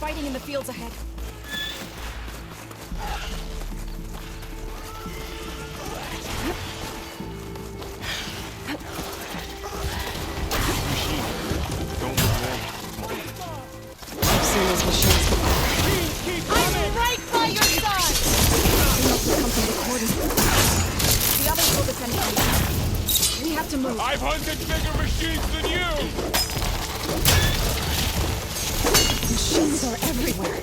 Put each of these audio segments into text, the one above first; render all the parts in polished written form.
fighting in the fields ahead. I've seen these machines before. I'm right by your side! We must have come from the cordon. The others will defend us. We have to move. I've hunted bigger machines than you! Machines are everywhere.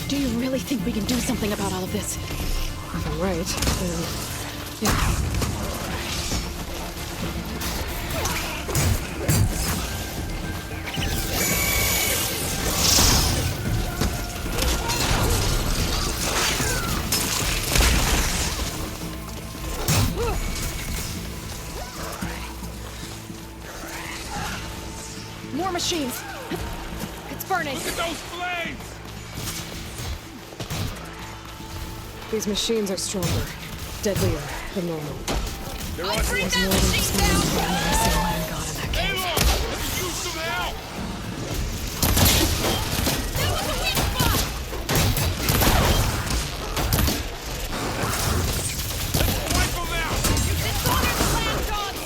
Do you really think we can do something about all of this? If I'm right, then... yeah. More machines! It's burning! Look at those flames! These machines are stronger, deadlier than normal. They're I on bring yours. that More than machine just down! one iron god in that Hey, cave. look! Let me use some help! That was a weak spot! Let's wipe them out! You dishonored the land gods!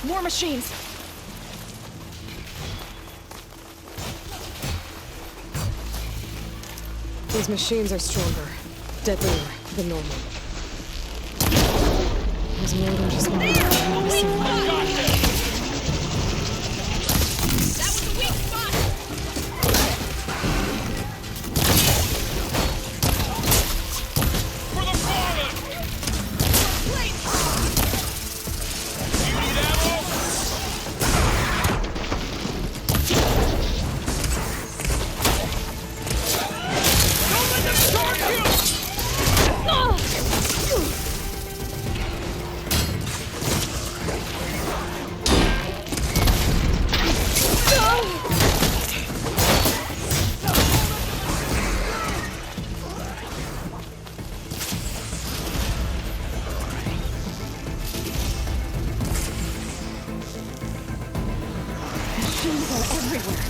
More machines! These machines are stronger, deadlier than normal. There's more than just one medicine. That was a weak spot! For the fallen! Blade! You need ammo? Don't let them charge you! Machines are everywhere.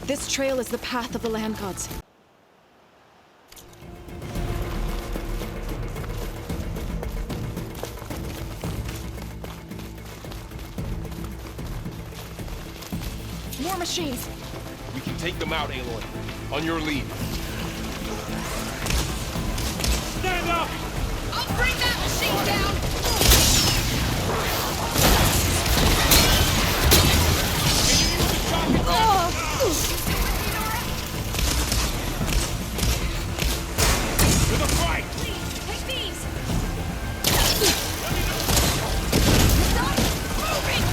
This trail is the path of the land gods. More machines! We can take them out, Aloy. On your lead. Stand up! I'll bring that machine down! To the fight! Take these! Stop moving!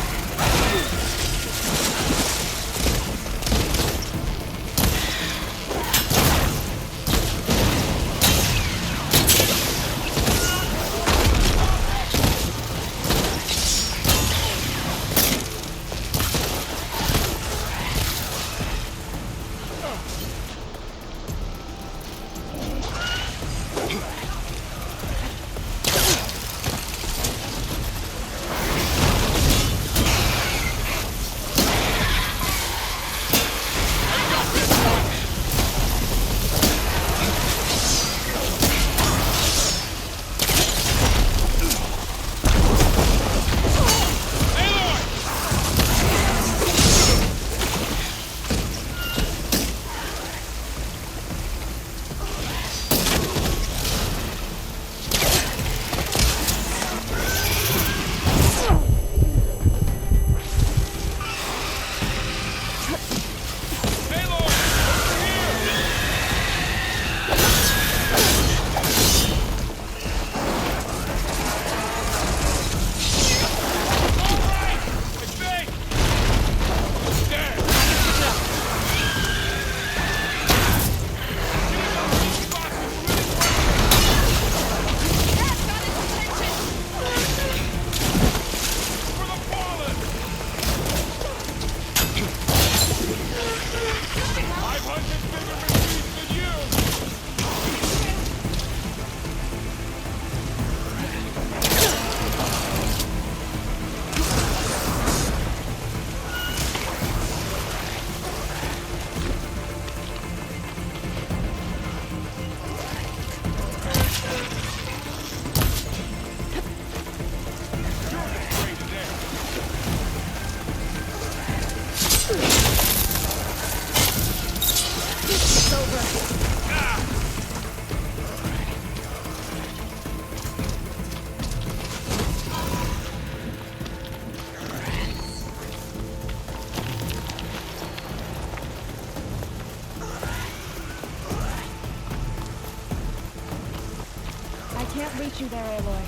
Can't reach you there, Aloy.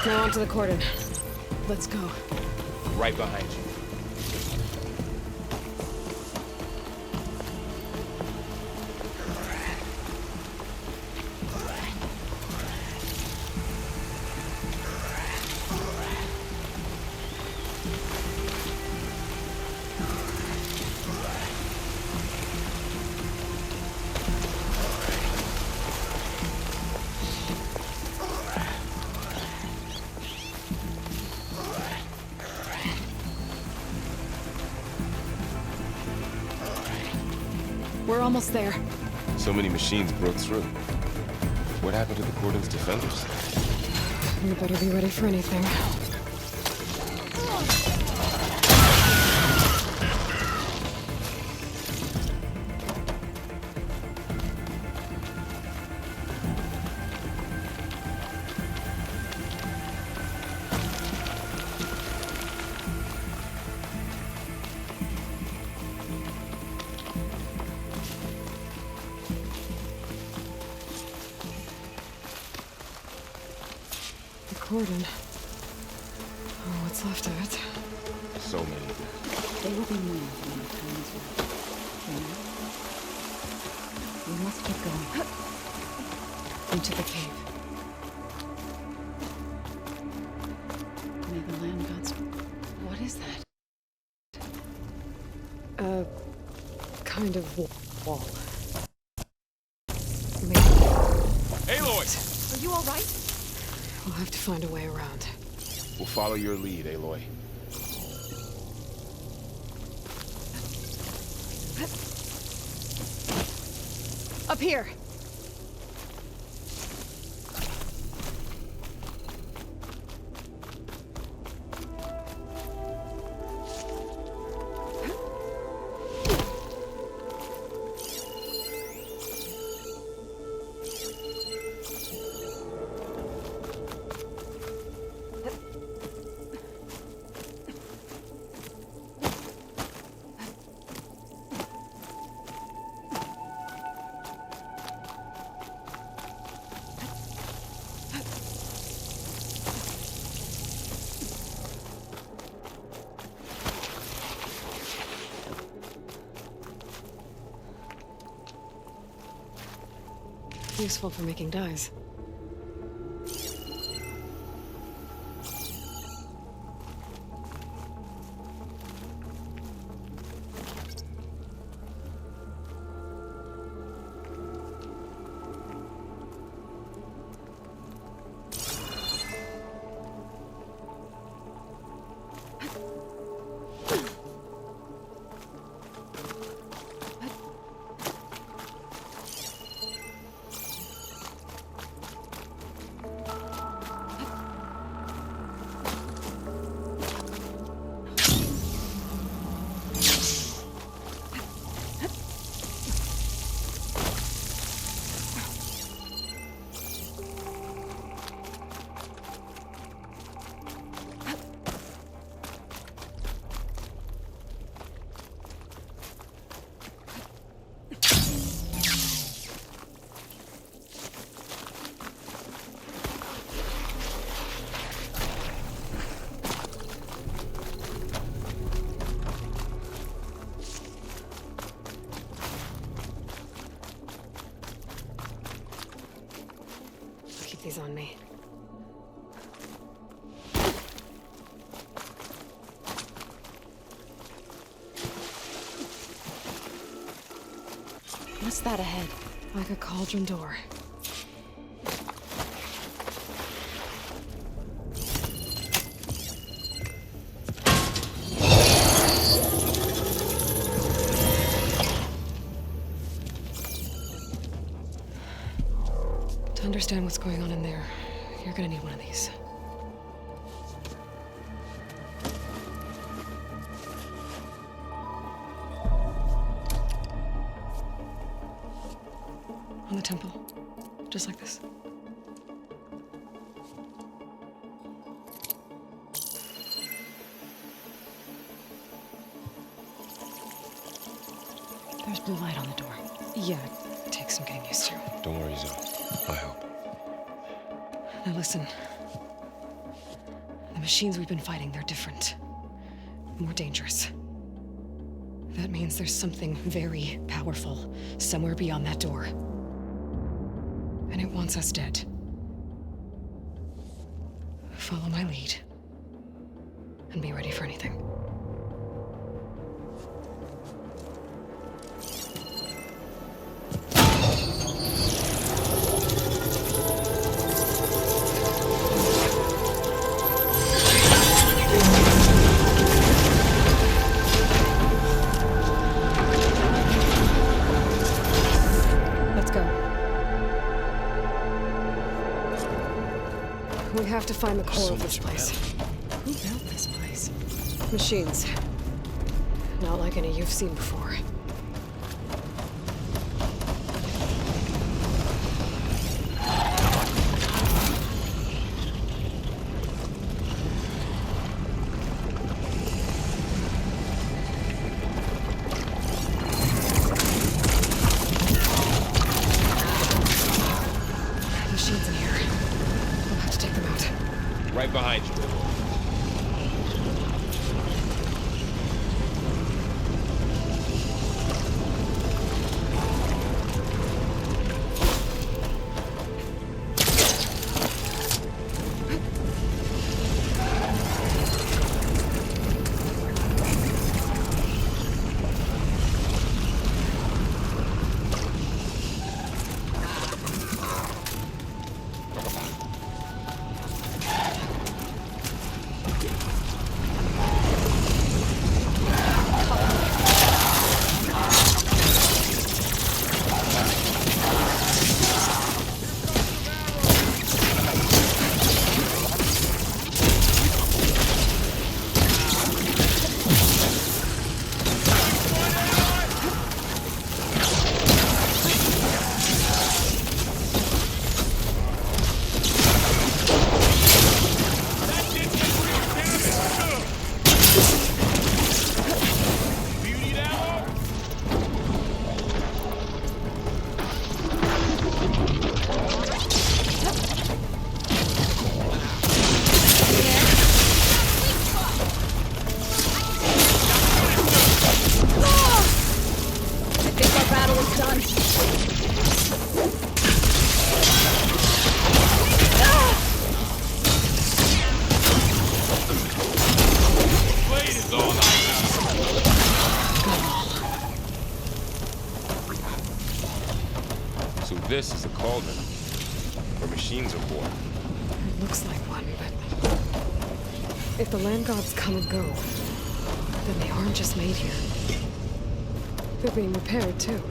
Now onto the cordon. Let's go. Right behind you. We're almost there. So many machines broke through. What happened to the cordon's defenders? We better be ready for anything. Cordon. Oh, what's left of it? So many. They will be moved when the time is right. We must keep going. Into the cave. May the land gods... What is that? Kind of wall. Aloy! Are you all right? We'll have to find a way around. We'll follow your lead, Aloy. Up here! Useful for making dyes. These on me. What's that ahead? Like a cauldron door. To understand what's going on in there, you're gonna need one of these. On the temple. Just like this. There's blue light on the door. Yeah, it takes some getting used to. Don't worry, Zoe. I'll help. Now listen. machines we've been fighting, they're different. More dangerous. That means there's something very powerful somewhere beyond that door. And it wants us dead. Follow my lead. And be ready for anything. We have to find the core of this place. Who built this place? Machines. Not like any you've seen before. Machines in here. We'll have to take them out. Right behind you. This is a cauldron, where machines are born. It looks like one, but if the land gods come and go, then they aren't just made here. They're being repaired, too.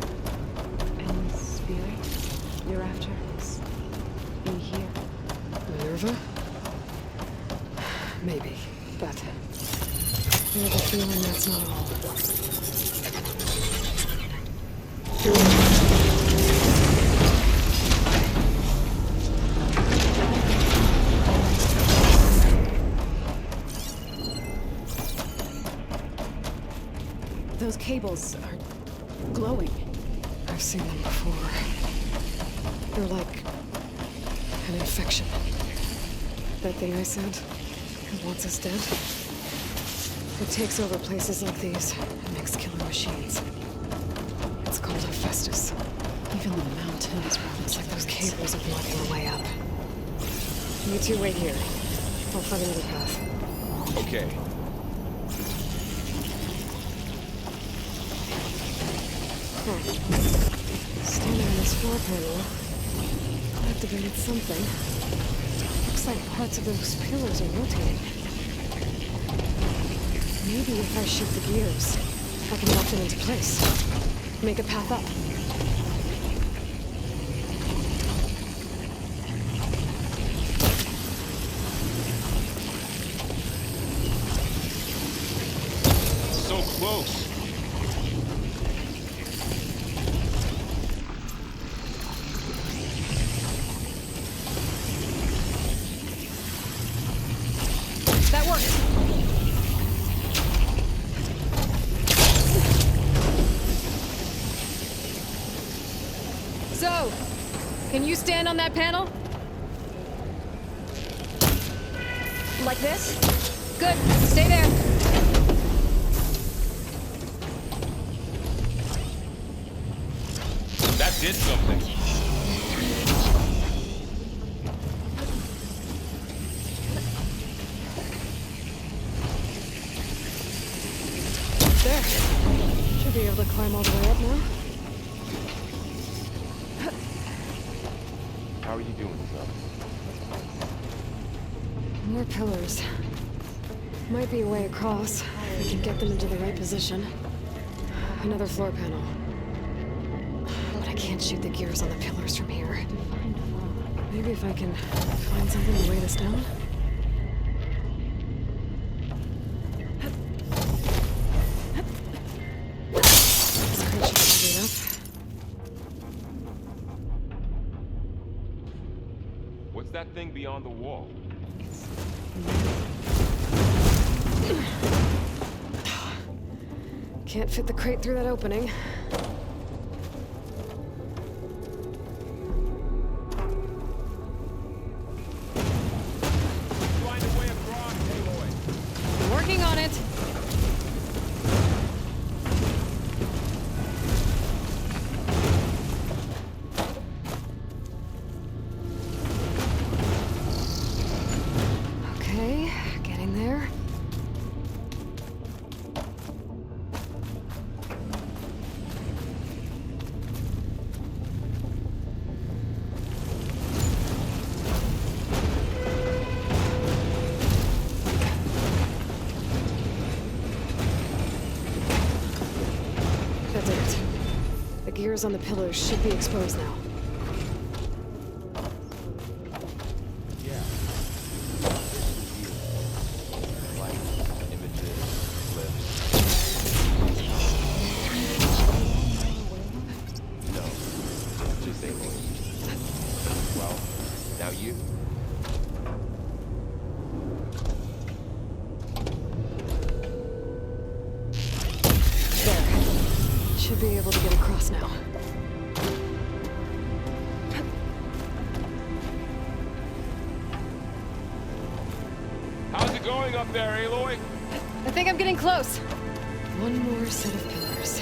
And the spirit you're after is in here. Minerva? Maybe, but I have a feeling that's not all. Those cables are glowing. I've seen them before. They're like an infection. That thing I said, it wants us dead. It takes over places like these and makes killer machines. It's called Hephaestus. Even the mountains. It's like those cables are blocking the way up. You two wait here. I'll find another path. Okay. Standing on this floor panel, activated something. Looks like parts of those pillars are rotating. Maybe if I shift the gears, I can lock them into place. Make a path up. So close. That worked! So, can you stand on that panel? Like this? Good. Stay there. That did something. There. Should be able to climb all the way up now. How are you doing, son? More pillars. Might be a way across. We can get them into the right position. Another floor panel. But I can't shoot the gears on the pillars from here. Maybe if I can find something to weigh this down? This crate should be heavy enough. What's that thing beyond the wall? Can't fit the crate through that opening. Find a way across, Aloy. I'm working on it. Okay, getting there. That did it. The gears on the pillars should be exposed now. Yeah. Like images, clips. No, just Aloy. Well, now you. There. Should be able to get across now. How's it going up there, Aloy? I think I'm getting close. One more set of pillars.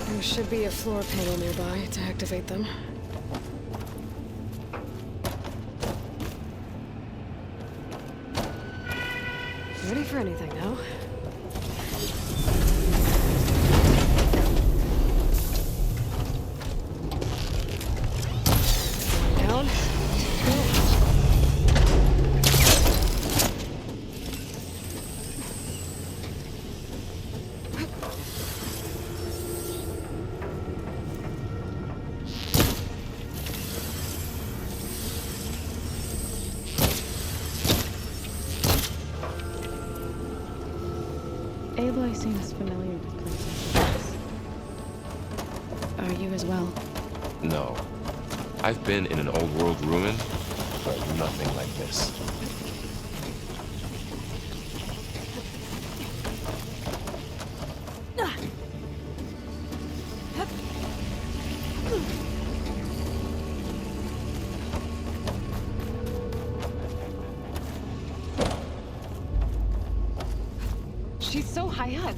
There should be a floor panel nearby to activate them. Ready for anything now? Going down. Go. Aloy seems familiar with places like this. Are you as well? No. I've been in an old world ruin, but nothing like this. She's so high up.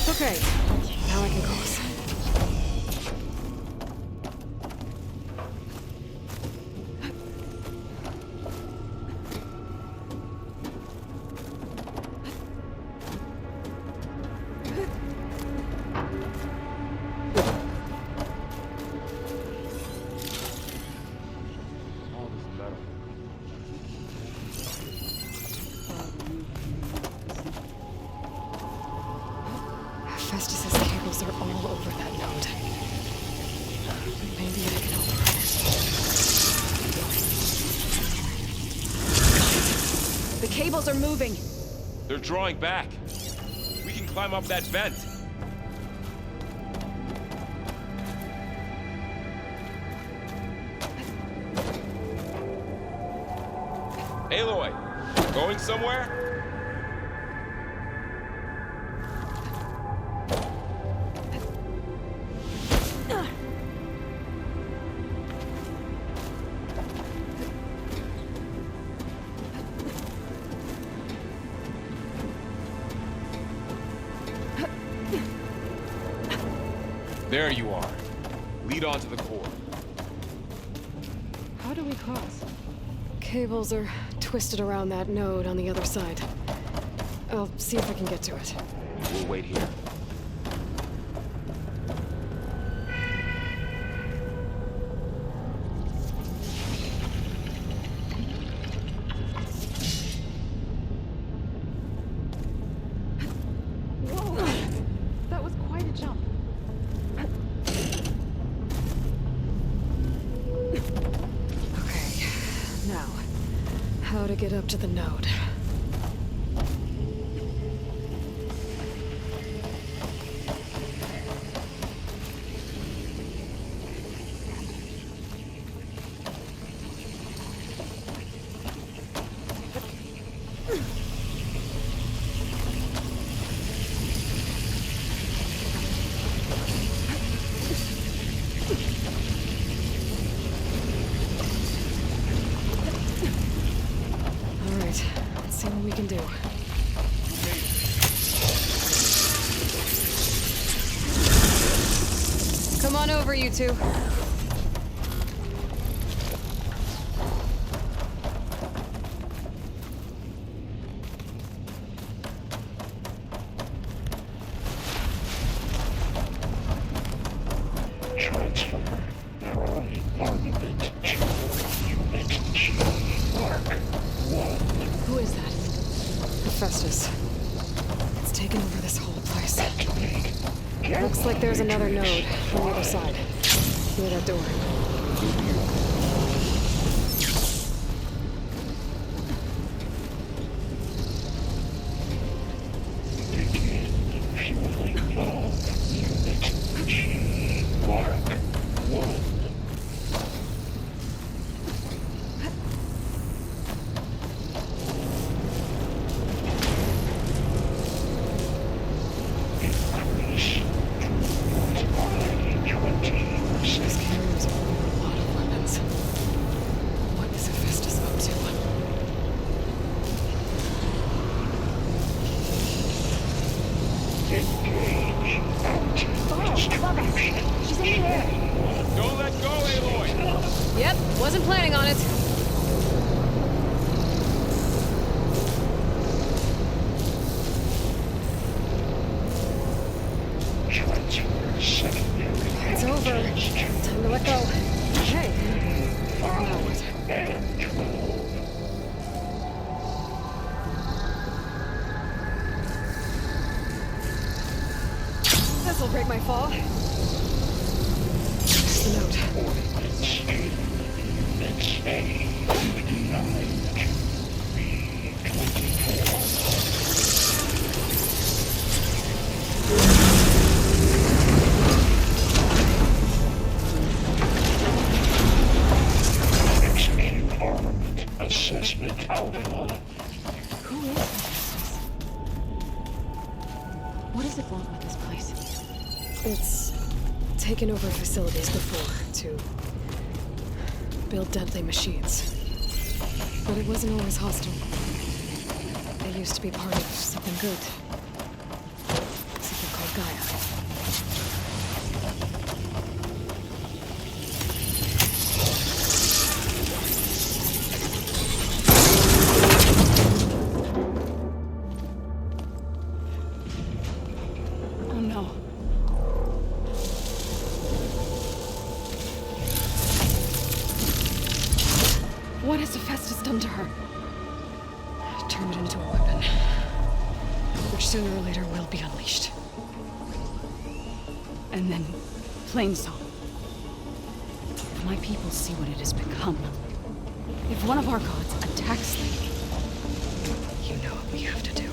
Okay, now I can cross. All this metal. Festus's cables are all over that node. Maybe I can override it. cables are moving. They're drawing back. We can climb up that vent. Aloy, going somewhere? There you are. Lead on to the core. How do we cross? Cables are twisted around that node on the other side. I'll see if I can get to it. We'll wait here. Whoa! That was quite a jump. Okay, now, how to get up to the node. Alright, let's see what we can do. Come on over, you two. Who is that? Hephaestus. It's taken over this whole place. Looks like there's another node on the other side. Near that door. These carriers are holding a lot of weapons. What is Hephaestus up to? She's in the air. Don't let go, Aloy! Yep, wasn't planning on it. It's over. Time to let go. Okay. Now what? This'll break my fall. There's the note. Assessment output. Who is Hephaestus? What does it want with this place? It's taken over facilities before to build deadly machines. But it wasn't always hostile. It used to be part of something good. Something called Gaia. Oh no. What has Hephaestus done to her? Turned it into a weapon. Which sooner or later will be unleashed. And then, plain song. My people see what it has become. If one of our gods attacks them, You know what we have to do.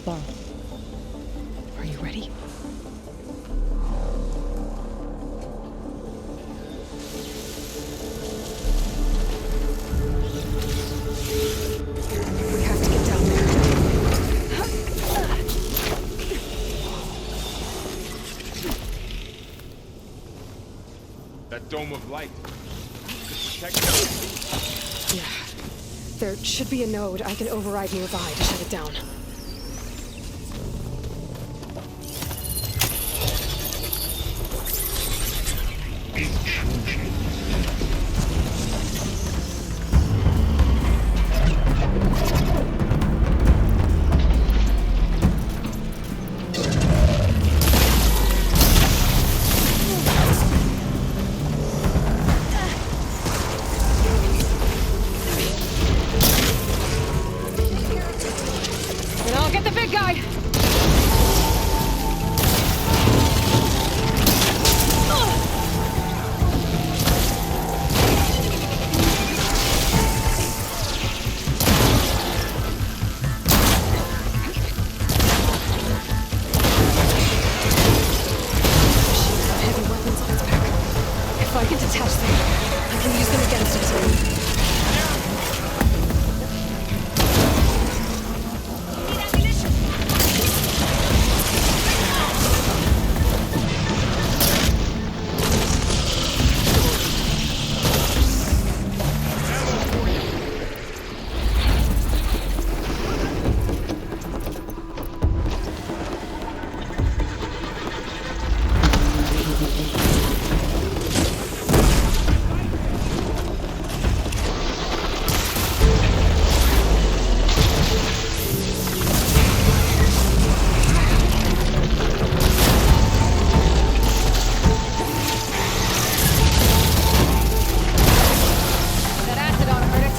Laura. Are you ready? We have to get down there. That dome of light. Protect us. Yeah. There should be a node I can override nearby to shut it down. And I'll get the big guy! Heavy weapons on its back. If I can detach them, I can use them against it. That acid ought to hurt it.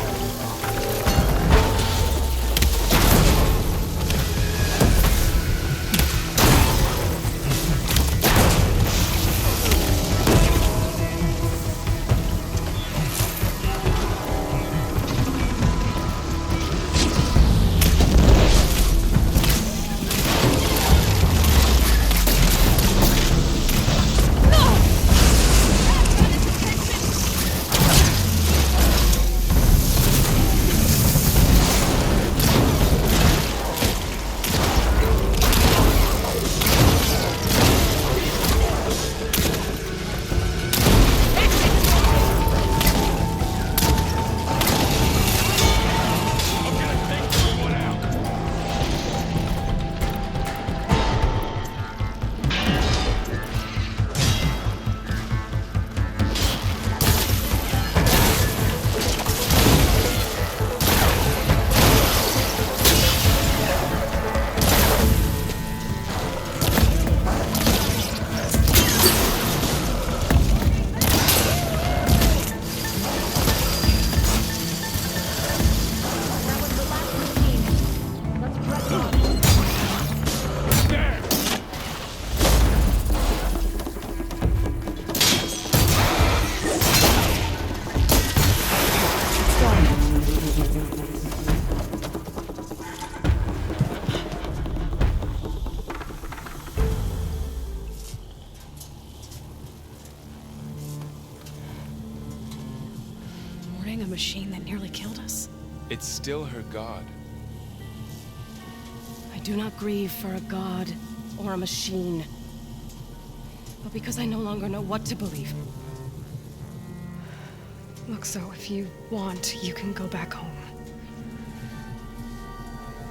That was the last machine. Let's press on. There! Warning a machine that nearly killed us? It's still her god. I do not grieve for a god or a machine, but because I no longer know what to believe. Look, so if you want, you can go back home.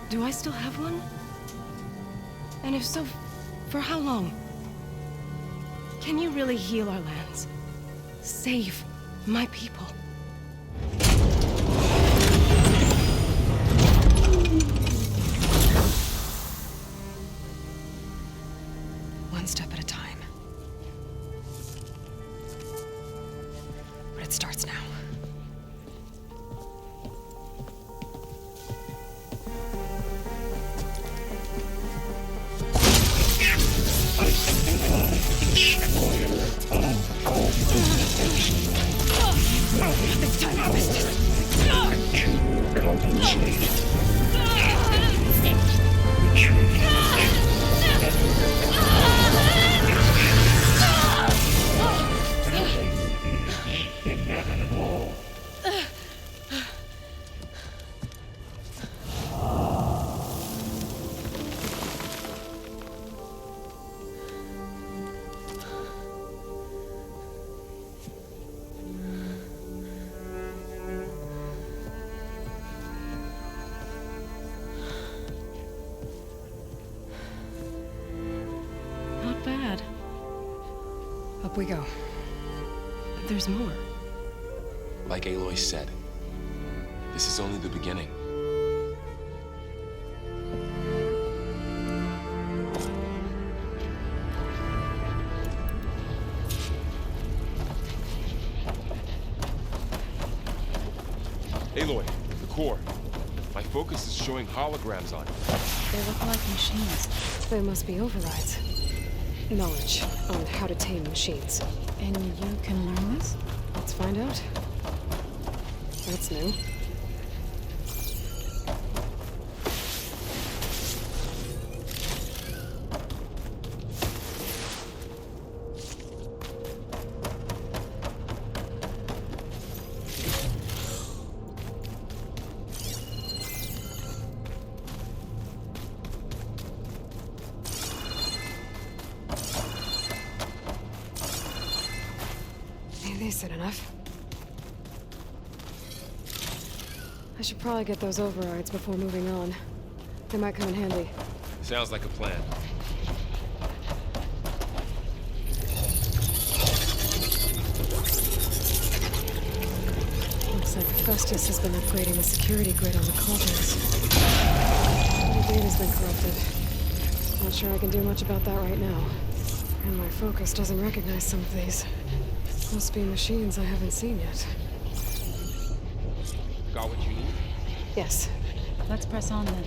Do I still have one? And if so, for how long? Can you really heal our lands? Save my people? One step at a time. But it starts now. Destroyer of all. Up we go. There's more. Like Aloy said, this is only the beginning. Aloy, the core. My focus is showing holograms on it. They look like machines. They must be overrides. Knowledge on how to tame machines. And you can learn this? Let's find out. That's new. Decent enough. I should probably get those overrides before moving on. They might come in handy. Sounds like a plan. Looks like Festus has been upgrading the security grid on the cauldrons. The data's been corrupted. Not sure I can do much about that right now. And my focus doesn't recognize some of these. Must be machines I haven't seen yet. Got what you need? Yes. Let's press on then.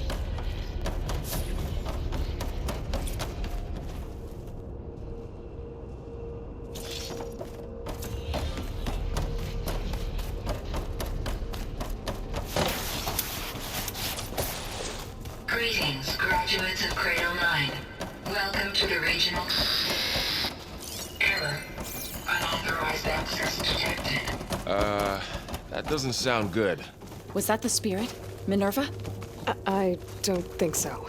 Greetings, graduates of Cradle 9. Welcome to the regional... Error. Unauthorized access detected. That doesn't sound good. Was that the spirit? Minerva? I don't think so.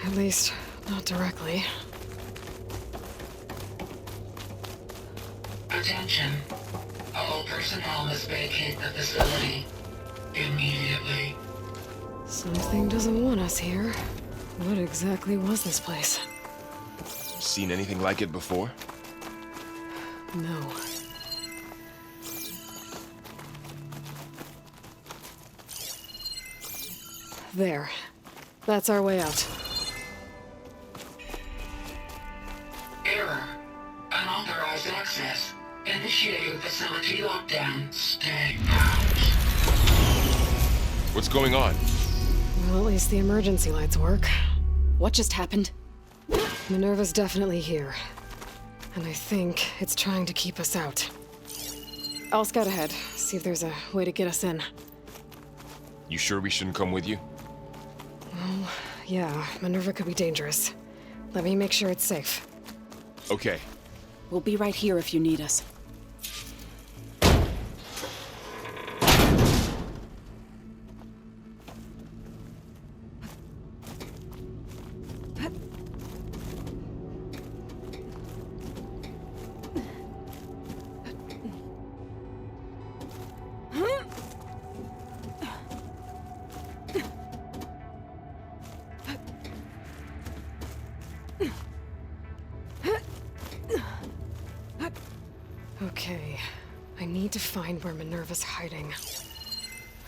At least, not directly. Attention. All personnel must vacate the facility. Immediately. Something doesn't want us here. What exactly was this place? Seen anything like it before? No. There. That's our way out. Error. Unauthorized access. Initiating facility lockdown. Stay out. What's going on? Well, at least the emergency lights work. What just happened? Minerva's definitely here. And I think it's trying to keep us out. I'll scout ahead, see if there's a way to get us in. You sure we shouldn't come with you? Well, yeah, Minerva could be dangerous. Let me make sure it's safe. Okay. We'll be right here if you need us. Okay, I need to find where Minerva's hiding.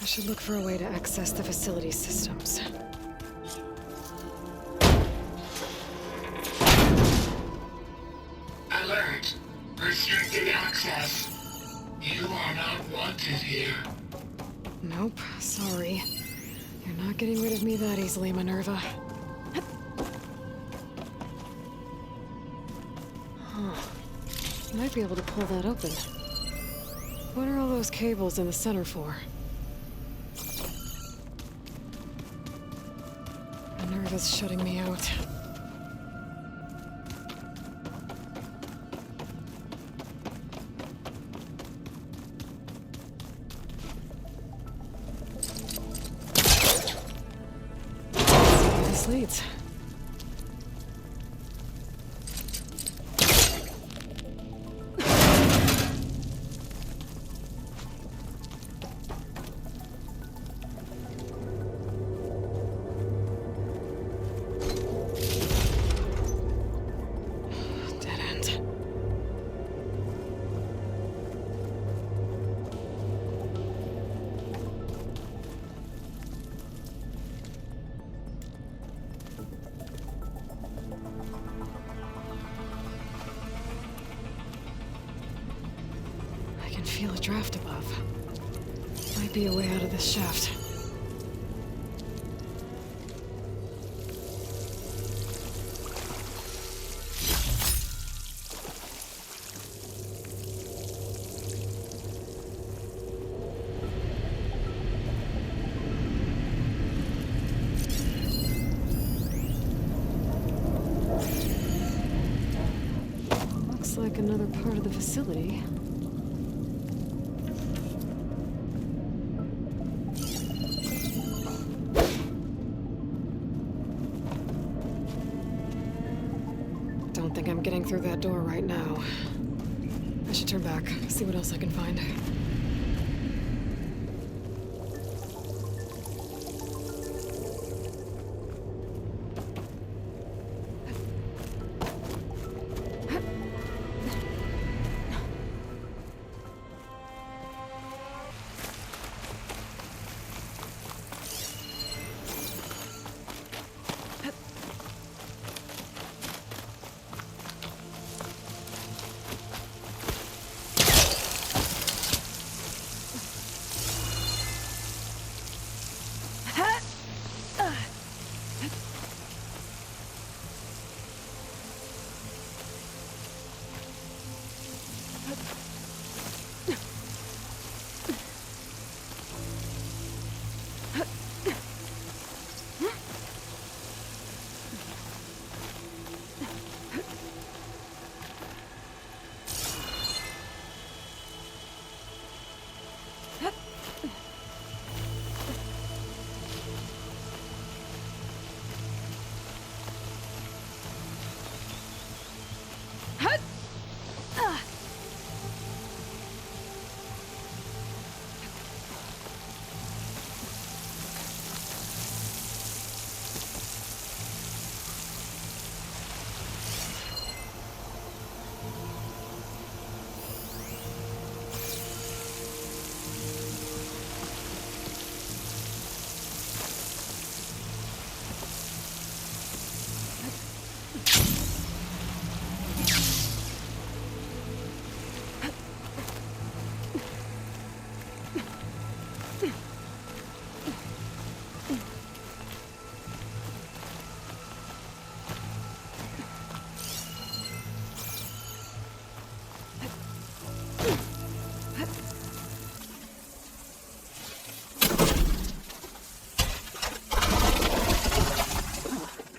I should look for a way to access the facility systems. Alert. Restricted access. You are not wanted here. Nope, sorry. You're not getting rid of me that easily, Minerva. Might be able to pull that open. What are all those cables in the center for? Minerva's shutting me out. Let's see where this leads. can feel a draft above. Might be a way out of this shaft. Looks like another part of the facility. Don't think I'm getting through that door right now. I should turn back, see what else I can find.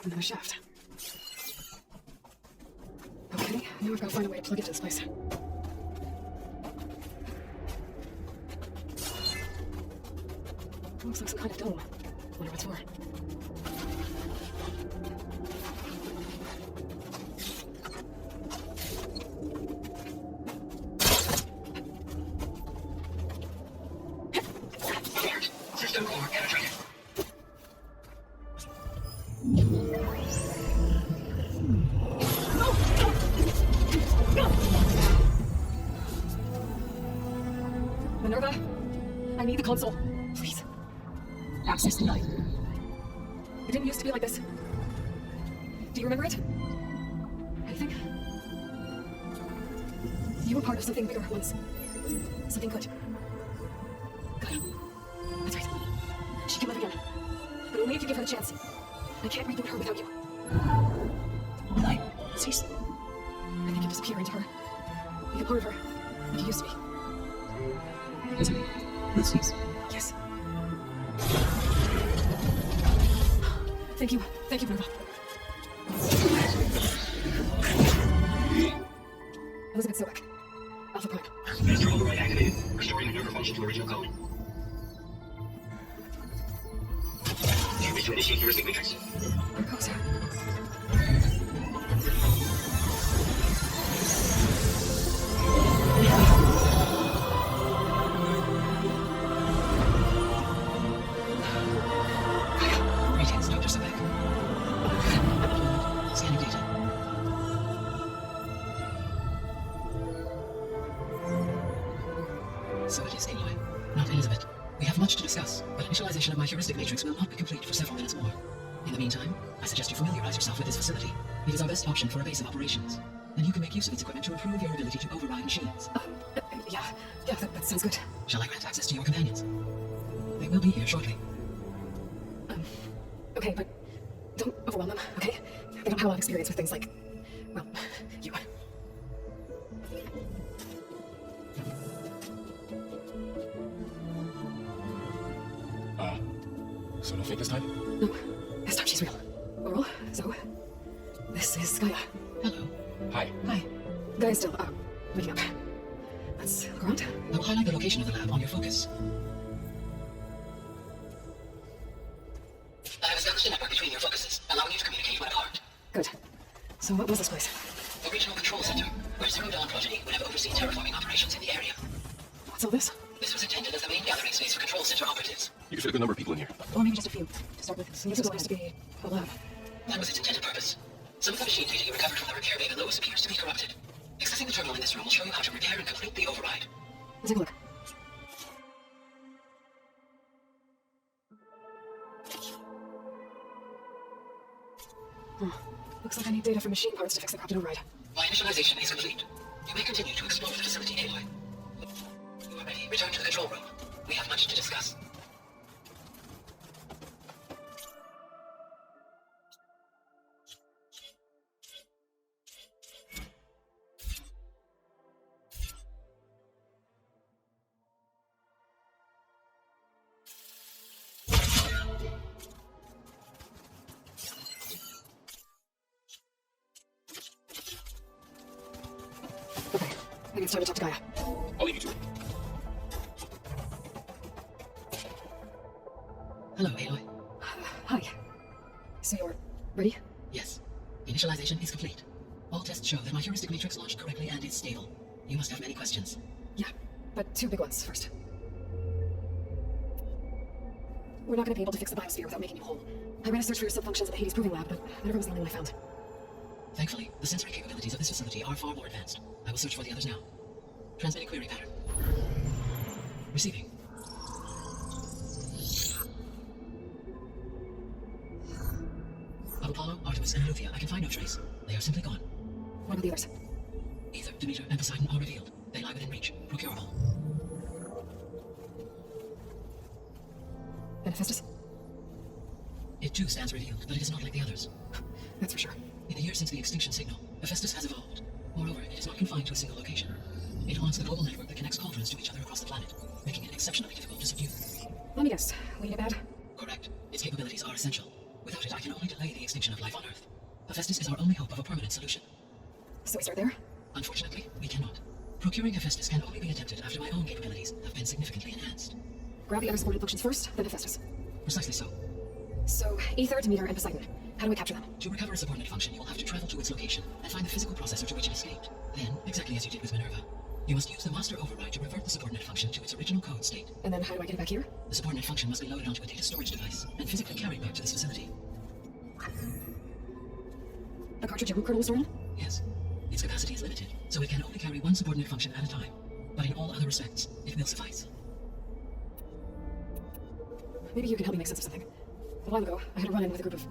Another shaft. Okay, now I've got to find a way to plug into this place. Looks like some kind of dome. Wonder what's for. System core penetrated. Minerva, I need the console. Please. Access denied. It didn't used to be like this. Do you remember it? Anything? You were part of something bigger once. Something good. Gaia. That's right. She can live again. But only if you give her the chance. I can't reboot her without you. Night. Cease. I think you disappear into her. Make a part of her. Like you used to be. Is it? Let's cease. Yes. Thank you. Thank you, Minerva. Elizabeth Sobek. Alpha Prime. Master override activated. Restoring Minerva function to original code. Do you wish to initiate heuristic matrix? Propose. Greetings, Dr. Sobek. Scanning data. So it is Aloy, not Elizabeth. We have much to discuss, but initialization of my heuristic matrix will not be complete for several minutes more. In the meantime, I suggest you familiarize yourself with this facility. It is our best option for a base of operations, and you can make use of its equipment to improve your ability to override machines. Yeah, that sounds good. Shall I grant access to your companions? They will be here shortly. Okay, but don't overwhelm them, okay? They don't have a lot of experience with things like, well, you. So no fake this time? No, this time she's real. Oral, so, this is Gaia. Hello. Hi. Hi. Gaia's still, waking up. Let's look around. I will highlight the location of the lab on your focus. I have established a network between your focuses, allowing you to communicate when apart. Good. So what was this place? The Regional Control Center, where Zero Dawn progeny would have overseen terraforming operations in the area. What's all this? This was intended as the main gathering space for Control Center operatives. You can fit a good number of people in here. Well, maybe just a few, to start with. So this was supposed to be a lab. That was its intended purpose. Some of the machine data you recovered from the repair bay below appears to be corrupted. Accessing the terminal in this room will show you how to repair and complete the override. Let's take a look. Looks like I need data from machine parts to fix the corrupted override. My initialization is complete. You may continue to explore the facility, Aloy. You are ready. Return to the control room. We have much to discuss. Okay, maybe it's time to talk to Gaia. I'll leave you to it. Hello, Aloy. Hi. So you're ready? Yes. Initialization is complete. All tests show that my heuristic matrix launched correctly and is stable. You must have many questions. Yeah, but two big ones first. We're not going to be able to fix the biosphere without making you whole. I ran a search for your subfunctions at the Hades Proving Lab, but that never was the only one I found. Thankfully, the sensory capabilities of this facility are far more advanced. I will search for the others now. Transmitting query pattern. Receiving. Of Apollo, Artemis, and Luthia, I can find no trace. They are simply gone. What about the others? Ether, Demeter, and Poseidon are revealed. They lie within reach. Procurable. And Hephaestus? It too stands revealed, but it is not like the others. That's for sure. In the years since the extinction signal, Hephaestus has evolved. Moreover, it is not confined to a single location. It haunts the global network that connects cauldrons to each other across the planet, making it exceptionally difficult to subdue. Let me guess. We need it bad? Correct. Its capabilities are essential. Without it, I can only delay the extinction of life on Earth. Hephaestus is our only hope of a permanent solution. So we start there? Unfortunately, we cannot. Procuring Hephaestus can only be attempted after my own capabilities have been significantly enhanced. Grab the other supported functions first, then Hephaestus. Precisely so. So, Ether, Demeter, and Poseidon. How do we capture them? To recover a subordinate function, you will have to travel to its location and find the physical processor to which it escaped. Then, exactly as you did with Minerva, you must use the master override to revert the subordinate function to its original code state. And then how do I get it back here? The subordinate function must be loaded onto a data storage device and physically carried back to this facility. The cartridge your root kernel was stored in? Yes. Its capacity is limited, so it can only carry one subordinate function at a time. But in all other respects, it will suffice. Maybe you can help me make sense of something. A while ago, I had a run-in with a group of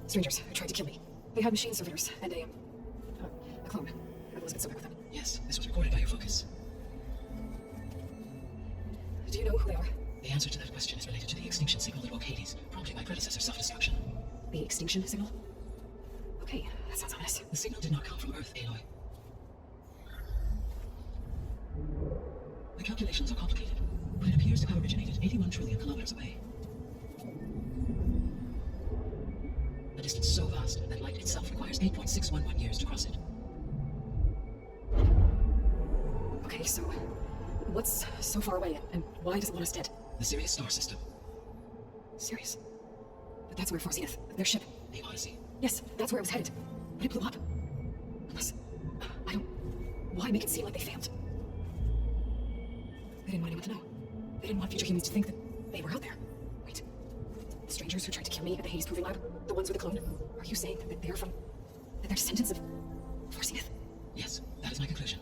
strangers who tried to kill me. They had machine servitors and a clone. I was a bit so back with them. Yes, this was recorded by your focus. Do you know who they are? The answer to that question is related to the extinction signal that woke Hades, prompting my predecessor's self-destruction. The extinction signal? Okay, that sounds ominous. The signal did not come from Earth, Aloy. The calculations are complicated, but it appears to have originated 81 trillion kilometers away. A distance so vast that light itself requires 8.611 years to cross it. Okay, so what's so far away, and why does it want us dead? The Sirius star system. Serious? But that's where Zenith, their ship. The Odyssey. Yes, that's where it was headed. But it blew up. Unless... I don't... Why make it seem like they failed? They didn't want anyone to know. They didn't want future humans to think that they were out there. Wait. The strangers who tried to kill me at the Hades Proving Lab? The ones with the clone? Are you saying that they're from... that they're descendants of... Zenith? Yes, that is my conclusion.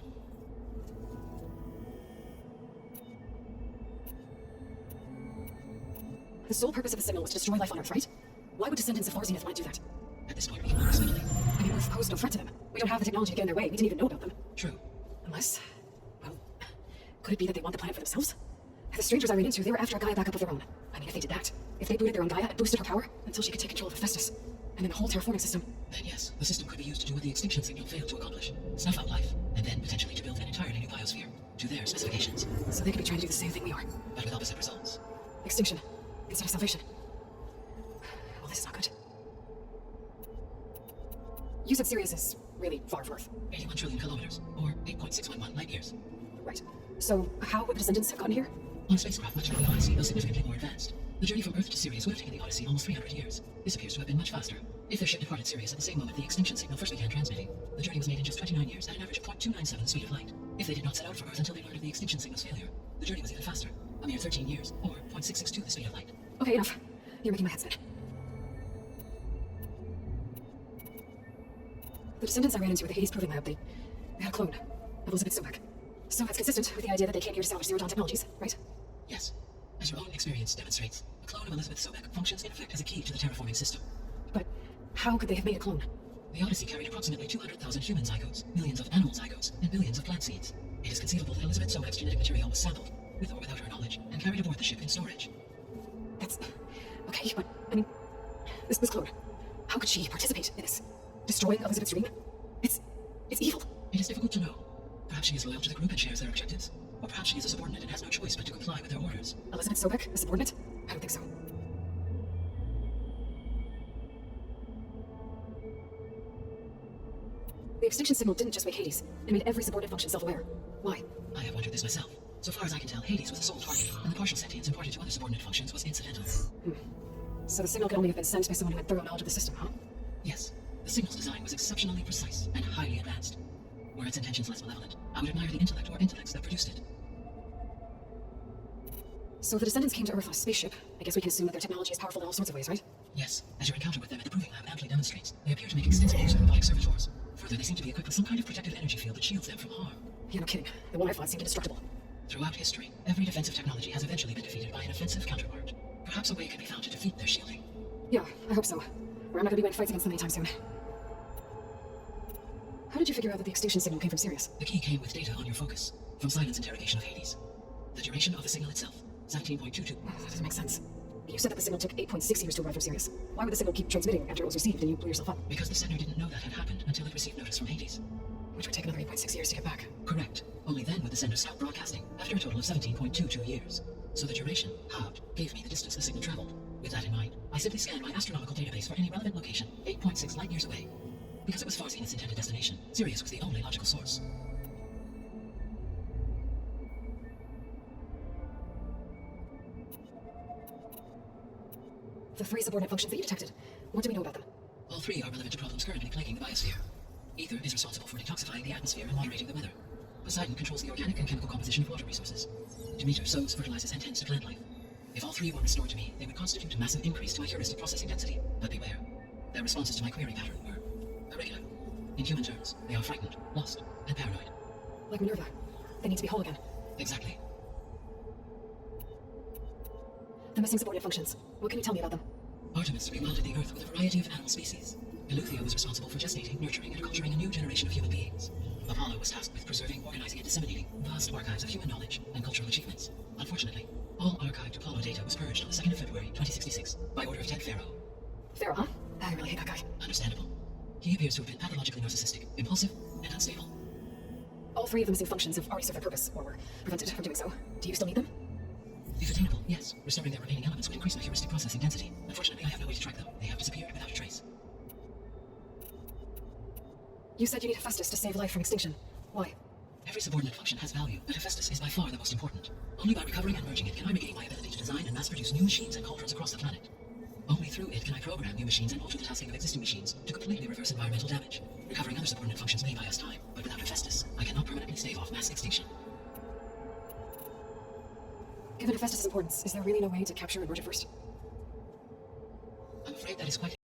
The sole purpose of the signal was to destroy life on Earth, right? Why would descendants of Zenith want to do that? At this point, we can only speculate. I mean, Earth posed no threat to them. We don't have the technology to get in their way. We didn't even know about them. True. Unless... well... Could it be that they want the planet for themselves? The strangers I ran into, they were after a Gaia backup of their own. I mean, if they did that, if they booted their own Gaia and boosted her power until she could take control of Hephaestus, and then the whole terraforming system. Then yes, the system could be used to do what the extinction signal failed to accomplish. Snuff out life, and then potentially to build an entirely new biosphere, to their specifications. So they could be trying to do the same thing we are, but with opposite results. Extinction, instead of salvation. Well, this is not good. You said Sirius is really far north. 81 trillion kilometers, or 8.611 light years. Right. So how would the descendants have gotten here? On a spacecraft much like the Odyssey, though significantly more advanced. The journey from Earth to Sirius would have taken the Odyssey almost 300 years. This appears to have been much faster. If their ship departed Sirius at the same moment the extinction signal first began transmitting, the journey was made in just 29 years at an average of 0.297 the speed of light. If they did not set out for Earth until they learned of the extinction signal's failure, the journey was even faster, a mere 13 years, or 0.662 the speed of light. Okay, enough. You're making my head spin. The descendants I ran into at the Hades Proving Lab, they had a clone of Elizabeth Sobek. So that's consistent with the idea that they came here to salvage zero-dawn technologies, right? Yes. As your own experience demonstrates, a clone of Elizabeth Sobek functions in effect as a key to the terraforming system. But how could they have made a clone? The Odyssey carried approximately 200,000 human zygotes, millions of animal zygotes, and billions of plant seeds. It is conceivable that Elizabeth Sobek's genetic material was sampled, with or without her knowledge, and carried aboard the ship in storage. That's... okay, but, I mean, this clone, how could she participate in this? Destroying Elizabeth's dream? It's evil. It is difficult to know. Perhaps she is loyal to the group and shares their objectives. Or perhaps she is a subordinate and has no choice but to comply with their orders. Elizabeth Sobek, a subordinate? I don't think so. The extinction signal didn't just make Hades. It made every subordinate function self-aware. Why? I have wondered this myself. So far as I can tell, Hades was the sole target, and the partial sentience imparted to other subordinate functions was incidental. So the signal could only have been sent by someone who had thorough knowledge of the system, huh? Yes. The signal's design was exceptionally precise and highly advanced. Were its intentions less malevolent, I would admire the intellect or intellects that produced it. So if the descendants came to Earth on a spaceship, I guess we can assume that their technology is powerful in all sorts of ways, right? Yes. As your encounter with them at the Proving Lab amply demonstrates, they appear to make extensive use of robotic servitors. Further, they seem to be equipped with some kind of protective energy field that shields them from harm. Yeah, no kidding. The one I fought seemed indestructible. Throughout history, every defensive technology has eventually been defeated by an offensive counterpart. Perhaps a way can be found to defeat their shielding. Yeah, I hope so. Or I'm not going to be winning fights against them anytime soon. How did you figure out that the extinction signal came from Sirius? The key came with data on your focus, from Silent's interrogation of Hades. The duration of the signal itself, 17.22. That doesn't make sense. You said that the signal took 8.6 years to arrive from Sirius. Why would the signal keep transmitting after it was received and you blew yourself up? Because the sender didn't know that had happened until it received notice from Hades. Which would take another 8.6 years to get back. Correct. Only then would the sender stop broadcasting, after a total of 17.22 years. So the duration, halved, gave me the distance the signal traveled. With that in mind, I simply scanned my astronomical database for any relevant location, 8.6 light years away. Because it was far from its intended destination, Sirius was the only logical source. The three subordinate functions that you detected, what do we know about them? All three are relevant to problems currently plaguing the biosphere. Ether is responsible for detoxifying the atmosphere and moderating the weather. Poseidon controls the organic and chemical composition of water resources. Demeter sows, fertilizes, and tends to plant life. If all three were restored to me, they would constitute a massive increase to my heuristic processing density. But beware, their responses to my query pattern were irregular. In human terms, they are frightened, lost, and paranoid. Like Minerva. They need to be whole again. Exactly. The missing subordinate functions. What can you tell me about them? Artemis rewilded the Earth with a variety of animal species. Eleuthia was responsible for gestating, nurturing, and culturing a new generation of human beings. Apollo was tasked with preserving, organizing, and disseminating vast archives of human knowledge and cultural achievements. Unfortunately, all archived Apollo data was purged on the 2nd of February, 2066, by order of Ted Pharaoh. Pharaoh, huh? I really hate that guy. Understandable. He appears to have been pathologically narcissistic, impulsive, and unstable. All three of the missing functions have already served their purpose, or were prevented from doing so. Do you still need them? If attainable, yes. Restoring their remaining elements would increase my heuristic processing density. Unfortunately, I have no way to track them. They have disappeared without a trace. You said you need Hephaestus to save life from extinction. Why? Every subordinate function has value, but Hephaestus is by far the most important. Only by recovering and merging it can I regain my ability to design and mass-produce new machines and cauldrons across the planet. Only through it can I program new machines and alter the tasking of existing machines to completely reverse environmental damage. Recovering other subordinate functions may buy us time, but without Hephaestus, I cannot permanently stave off mass extinction. Given Hephaestus' importance, is there really no way to capture and merge it first? I'm afraid that is quite